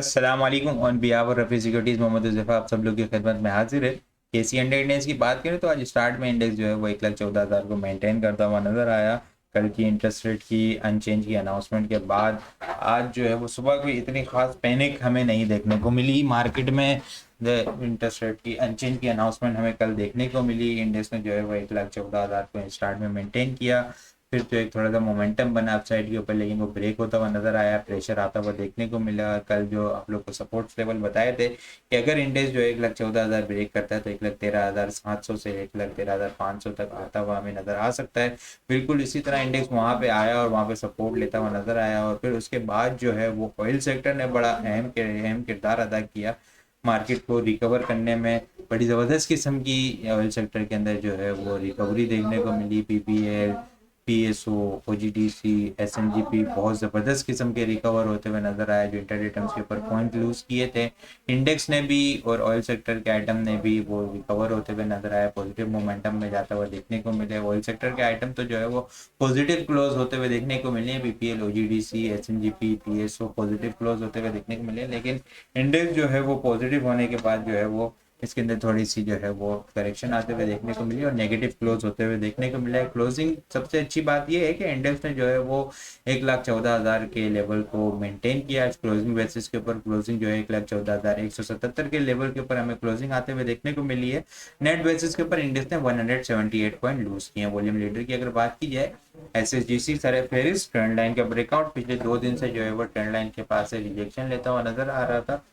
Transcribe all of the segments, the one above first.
अस्सलाम वालेकुम। On behalf of Rafi Securities Mohammad Huzaifa आप सब लोग की खिदमत में हाजिर है। केसी अंडर इंडेक्स की बात करें तो आज स्टार्ट में इंडेक्स जो है वो 1,14,000 को मेंटेन करता हुआ नज़र आया। कल की इंटरेस्ट रेट की अनचेंज की अनाउंसमेंट के बाद आज जो है वो सुबह कोई इतनी खास पैनिक हमें नहीं देखने को मिली मार्केट में। इंटरेस्ट रेट की अनचेंज की अनाउंसमेंट हमें कल देखने को मिली। इंडेक्स ने जो है वो 1,14,000 को स्टार्ट में मेंटेन किया। फिर तो एक थोड़ा सा मोमेंटम बना अपसाइड के ऊपर, लेकिन वो ब्रेक होता हुआ नजर आया, प्रेशर आता हुआ देखने को मिला। कल जो आप लोग को सपोर्ट लेवल बताए थे कि अगर इंडेक्स जो 1,14,000 ब्रेक करता है तो 1,13,700 से 1,13,500 तक आता हुआ हमें नजर आ सकता है। बिल्कुल इसी तरह इंडेक्स वहाँ पे आया और वहाँ पे सपोर्ट लेता हुआ नजर आया, और फिर उसके बाद जो है वो ऑयल सेक्टर ने बड़ा अहम किरदार अदा किया मार्केट को रिकवर करने में। बड़ी ज़बरदस्त किस्म की ऑयल सेक्टर के अंदर जो है वो रिकवरी देखने को मिली। पीपीएल, पीएसओ, ओजीडीसी, एसएनजीपी बहुत ज़बरदस्त किस्म के रिकवर होते हुए नजर आए जो इंटरडे टर्म्स के ऊपर पॉइंट लूज किए थे। इंडेक्स ने भी और ऑयल सेक्टर के आइटम ने भी वो रिकवर होते हुए नजर आए, पॉजिटिव मोमेंटम में जाता हुआ देखने को मिले। ऑयल सेक्टर के आइटम तो जो है वो पॉजिटिव क्लोज होते हुए देखने को मिले। BPL, OGDC, SNGP, PSO positive close होते हुए देखने को मिले, लेकिन इंडेक्स जो है वो पॉजिटिव होने के बाद जो है वो इसके अंदर थोड़ी सी जो है वो करेक्शन आते हुए देखने को मिली और नेगेटिव क्लोज होते हुए देखने को मिला है। क्लोजिंग सबसे अच्छी बात ये है कि इंडेक्स ने जो है वो 1,14,000 के लेवल को मेंटेन किया। आज क्लोजिंग बेसिस के ऊपर क्लोजिंग जो है 1,14,177 के लेवल के ऊपर हमें क्लोजिंग आते हुए देखने को मिली है। नेट बेसिस के ऊपर इंडेक्स ने 178 पॉइंट लूज किए हैं। वॉल्यूम लीडर की अगर बात की जाए, एसएसजीसी सर फेरिस ट्रेंड लाइन का ब्रेकआउट पिछले 2 दिन से जो है वो ट्रेंड लाइन के पास से रिजेक्शन लेता हुआ नजर आ रहा था।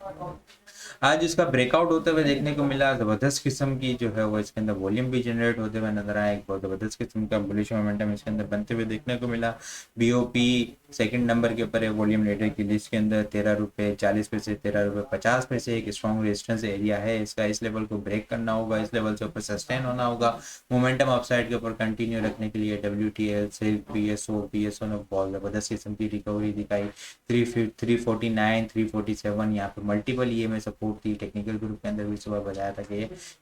आज इसका ब्रेकआउट होते हुए देखने को मिला। जबरदस्त किस्म की जो है वो इसके अंदर वॉल्यूम भी जनरेट होते हुए नजर आया। एक बहुत जबरदस्त किस्म का बुलिश मोमेंटम इसके अंदर बनते हुए देखने को मिला। बीओपी सेकंड नंबर के ऊपर है वॉल्यूम लीडर की लिस्ट के अंदर, 13 रुपये 40 पैसे, 13 रुपये 50 पैसे एक स्ट्रॉन्ग रेजिस्टेंस एरिया है इसका। इस लेवल को ब्रेक करना होगा, इस लेवल से ऊपर सस्टेन होना होगा। मोमेंटम अपसाइड के ऊपर कंटिन्यू रखने के लिए डब्ल्यूटीएल, सिल्क, पीएसओ ने बहुत जबरदस्त किस्म की रिकवरी दिखाई। 349, 347 यहाँ पे मल्टीपल ये में सपोर्ट थी। टेक्निकल ग्रुप के अंदर भी सुबह बताया था कि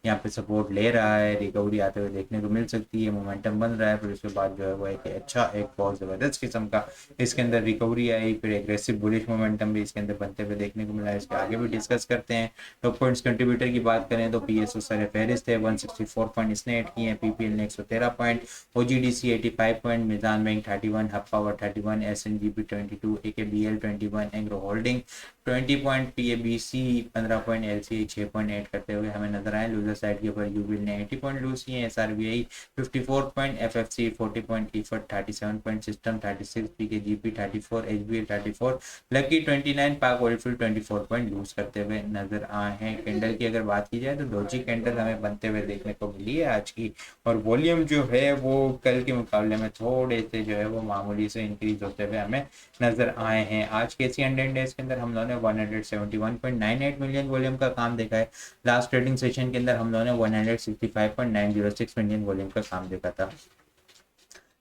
यहाँ पे सपोर्ट ले रहा है, रिकवरी आते हुए देखने को मिल सकती है, मोमेंटम बन रहा है। फिर उसके बाद जो है वो एक बहुत ज़बरदस्त किस्म का इसके अंदर रिकवरी आई, फिर एग्रेसिव बुलिश मोमेंटम भी इसके अंदर बनते हुए देखने को मिला है। इसके आगे भी डिस्कस करते हैं। टॉप पॉइंट्स कंट्रीब्यूटर की बात करें तो पीएसओ सर फेरिस थे, 164 पॉइंट इसने ऐड किए हैं। पीपीएल ने 113 point, OGDC 85 point, Meezan bank 31, Hub power 31, SNGP 22, AKBL 21, agro holding 20 point, PABC 15 point, LCI 6 point add करते हुए हमें नजर आए। लूजर साइड के ऊपर यूबिल ने 80 पॉइंट लूज किए, एसआरबीआई 54 point, FFC 40 point, Efert 37 point, system 36, पीकेजीपी 34, HBL 34, lucky 29, पाक ओल्डफील्ड 24 पॉइंट लूज करते हुए नजर आए हैं। कैंडल की अगर बात की जाए तो डोजी कैंडल हमें बनते हुए देखने को मिली है आज की, और वॉल्यूम जो है वो कल के मुकाबले में थोड़े से जो है वो मामूली से इंक्रीज होते हुए हमें नजर आए हैं। आज के सी हंड्रेड डेज के अंदर हम लोगों ने 171.98 मिलियन वॉल्यूम का काम देखा है। लास्ट ट्रेडिंग सेशन के अंदर हम लोगों ने 165.906 मिलियन वॉल्यूम का काम देखा था।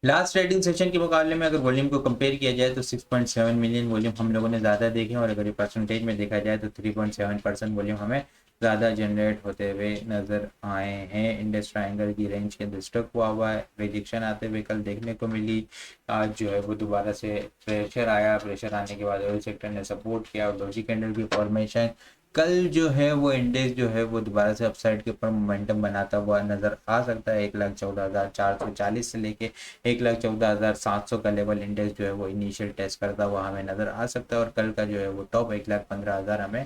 लास्ट ट्रेडिंग सेशन के मुकाबले में अगर वॉल्यूम को कंपेयर किया जाए तो 6.7 मिलियन वॉल्यूम हम लोगों ने ज़्यादा देखे, और अगर ये परसेंटेज में देखा जाए तो 3.7% वॉल्यूम हमें ज़्यादा जनरेट होते हुए नज़र आए हैं। इंडेक्स ट्रायंगल की रेंज के अंदर स्टक हुआ है, रिजेक्शन आते हुए कल देखने को मिली। आज जो है वो दोबारा से प्रेशर आया, प्रेशर आने के बाद ऑयल सेक्टर ने सपोर्ट किया और डोजी कैंडल की फॉर्मेशन। कल जो है वो इंडेक्स जो है वो दोबारा से अपसाइड के ऊपर मोमेंटम बनाता हुआ नज़र आ सकता है। 1,14,440 से लेके 1,14,700 का लेवल इंडेक्स जो है वो इनिशियल टेस्ट करता हुआ हमें नज़र आ सकता है, और कल का जो है वो टॉप 1,15,000 हमें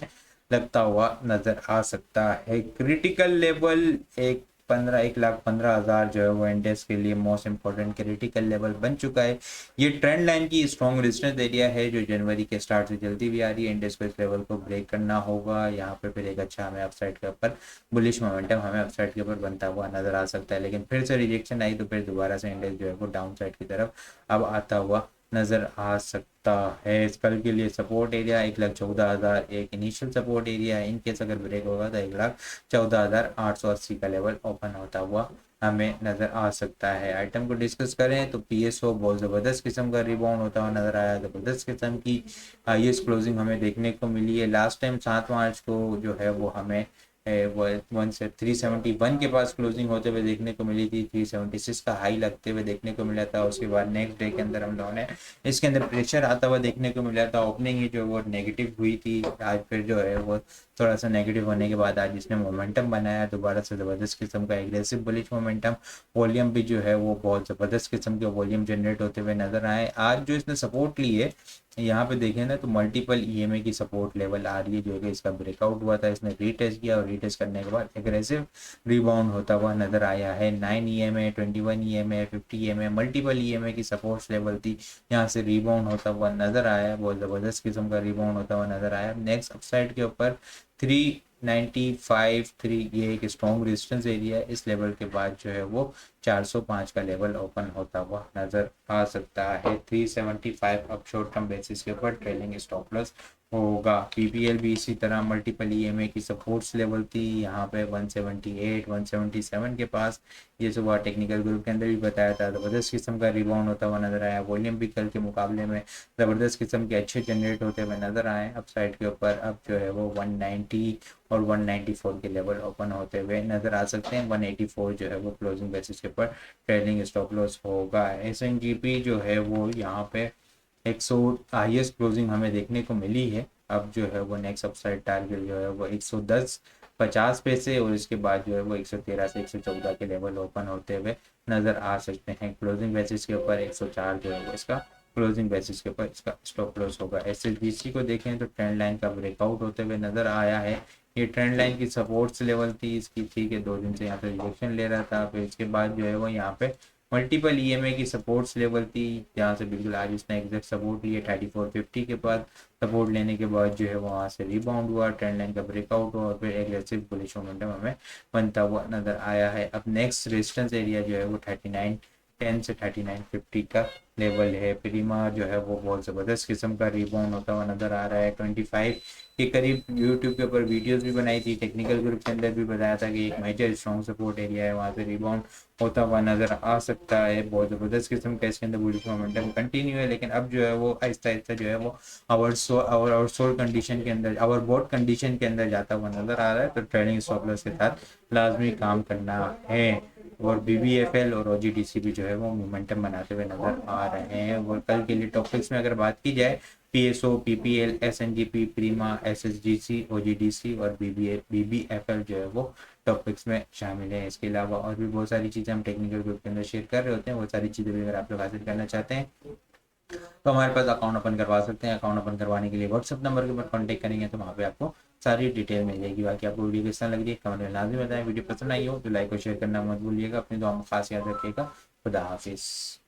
लगता हुआ नज़र आ सकता है। क्रिटिकल लेवल 1,15,000 जो है वो इंडेक्स के लिए मोस्ट इंपॉर्टेंट क्रिटिकल लेवल बन चुका है। ये ट्रेंड लाइन की स्ट्रॉन्ग रेजिस्टेंस एरिया है जो जनवरी के स्टार्ट से चलती हुई आ रही है। इंडेक्स को इस लेवल को ब्रेक करना होगा। यहाँ पे फिर एक अच्छा हमें अपसाइड के ऊपर बुलिश मोमेंटम हमें अपसाइड के ऊपर बनता हुआ नजर आ सकता है, लेकिन फिर से रिजेक्शन आई तो फिर दोबारा से इंडेक्स जो है वो डाउन साइड की तरफ अब आता हुआ नजर आ सकता है। इस कल के लिए सपोर्ट एरिया 1,14,000 एक इनिशियल सपोर्ट एरिया है। इनकेस अगर ब्रेक होगा तो 1,14,880 का लेवल ओपन होता हुआ हमें नज़र आ सकता है। आइटम को डिस्कस करें तो पीएसओ बहुत ज़बरदस्त किस्म का रिबाउंड होता हुआ नज़र आया। ज़बरदस्त किस्म की हाईएस्ट क्लोजिंग हमें देखने को मिली है। लास्ट टाइम 7 मार्च को जो है वो हमें वो 371 के पास क्लोजिंग होते हुए देखने को मिली थी, 376 का हाई लगते हुए देखने को मिला था। उसके बाद नेक्स्ट डे के अंदर हम लोगों ने इसके अंदर प्रेशर आता हुआ देखने को मिला था। ओपनिंग ही जो वो नेगेटिव हुई थी, आज फिर जो है वो थोड़ा सा नेगेटिव होने के बाद आज इसने मोमेंटम बनाया दोबारा से, ज़बरदस्त किस्म का एग्रेसिव बुलिश मोमेंटम। वॉल्यूम भी जो है वो बहुत ज़बरदस्त किस्म के वॉल्यूम जनरेट होते हुए नजर आए। आज जो इसने सपोर्ट ली है यहाँ पे देखें ना तो मल्टीपल ईएमए की सपोर्ट लेवल आ रही है, जो कि इसका ब्रेकआउट हुआ था, इसने रीटेस्ट किया और रीटेस्ट करने के बाद एग्रेसिव रिबाउंड होता हुआ नजर आया है। 9 EMA, 21 EMA, 50 EMA, multiple EMA की सपोर्ट्स लेवल थी, यहाँ से रिबाउंड होता हुआ नजर आया, बहुत ज़बरदस्त किस्म का रिबाउंड होता हुआ नजर आया। नेक्स्ट अपसाइड के ऊपर 395 3 ये एक स्ट्रॉन्ग रेजिस्टेंस एरिया है। इस लेवल के बाद जो है वो 405 का लेवल ओपन होता हुआ नजर आ सकता है। 375 अब शॉर्ट टर्म बेसिस के ऊपर ट्रेलिंग स्टॉप लॉस होगा। पीपीएल भी इसी तरह मल्टीपल ईएमए की सपोर्ट्स लेवल थी, यहाँ पे 178 177 के पास। ये सुबह टेक्निकल ग्रुप के अंदर भी बताया था, ज़बरदस्त किस्म का रिबाउंड होता हुआ नजर आया। वॉल्यूम भी कल के मुकाबले में ज़बरदस्त किस्म के अच्छे जनरेट होते हुए नजर आए। अप साइड के ऊपर अब जो है वो 190 और 194 के लेवल ओपन होते हुए नजर आ सकते हैं। 184 जो है वो क्लोजिंग बेसिस के ऊपर ट्रेडिंग स्टॉप लॉस होगा। एसएनजीपी जो है वो यहाँ पे 100 हाईएस्ट क्लोजिंग हमें देखने को मिली है। अब जो है वो नेक्स्ट अपसाइड टारगेट जो है वो 110.50 पैसे और इसके बाद जो है वो 113 से 114 के लेवल ओपन होते हुए नजर आ सकते हैं। क्लोजिंग बेसिस के ऊपर 104 जो है वो इसका क्लोजिंग बेसिस के ऊपर इसका स्टॉप लॉस होगा। एसएलबीसी को देखें तो ट्रेंड लाइन का ब्रेकआउट होते हुए नजर आया है। ये ट्रेंड लाइन की सपोर्ट्स लेवल थी इसकी, ठीक है, 2 दिन से यहाँ पे रिजेक्शन ले रहा था। फिर इसके बाद जो है वो यहाँ पे मल्टीपल ईएमए की सपोर्ट्स लेवल थी, जहाँ से बिल्कुल आज इसने एग्जैक्ट सपोर्ट लिया 3450 के बाद। सपोर्ट लेने के बाद जो है वो वहाँ से रिबाउंड हुआ, ट्रेंड लाइन का ब्रेकआउट हुआ और फिर एग्रेसिव बुलिश मोमेंटम हमें बनता हुआ नजर आया है। अब नेक्स्ट रेजिस्टेंस एरिया जो है वो 3910 से 3950 का लेवल है। प्रीमा जो है वो बहुत ज़बरदस्त किस्म का रिबाउंड होता हुआ नजर आ रहा है। 25 के करीब यूट्यूब के ऊपर वीडियोस भी बनाई थी, टेक्निकल ग्रुप के अंदर भी बताया था कि एक मेजर स्ट्रॉन्ग सपोर्ट एरिया है, वहाँ से रिबाउंड होता हुआ नजर आ सकता है। बहुत ज़बरदस्त किस्म का इसके अंदर बुलिश मोमेंटम कंटिन्यू है, लेकिन अब जो है वो आहिस्ता आहिस्ता जो है वो आवर कंडीशन के अंदर, आवर बोट कंडीशन के अंदर जाता हुआ नजर आ रहा है। तो ट्रेडिंग स्टॉप लॉस के साथ लाजमी काम करना है। और बीबीएफएल और ओजीडीसी भी जो है वो मोमेंटम बनाते हुए नजर आ रहे हैं। और कल के लिए टॉपिक्स में अगर बात की जाए, पीएसओ, पीपीएल, एसएनजीपी, प्रीमा, एसएसजीसी, ओजीडीसी और बीबीएफएल जो है वो टॉपिक्स में शामिल है। इसके अलावा और भी बहुत सारी चीज़ें हम टेक्निकल ग्रुप के अंदर शेयर कर रहे होते हैं। वो सारी चीज़ें भी अगर आप लोग हासिल करना चाहते हैं तो हमारे पास अकाउंट ओपन करवा सकते हैं। अकाउंट ओपन करवाने के लिए व्हाट्सअप नंबर के ऊपर कॉन्टैक्ट करेंगे तो वहाँ पे आपको सारी डिटेल मिल जाएगी। बाकी आपको वीडियो कैसा लग रही है कमेंट में लाजमी बताएं। वीडियो पसंद आई हो तो लाइक और शेयर करना मत भूलिएगा। अपनी दुआ में खास याद रखिएगा। खुदा हाफिज़।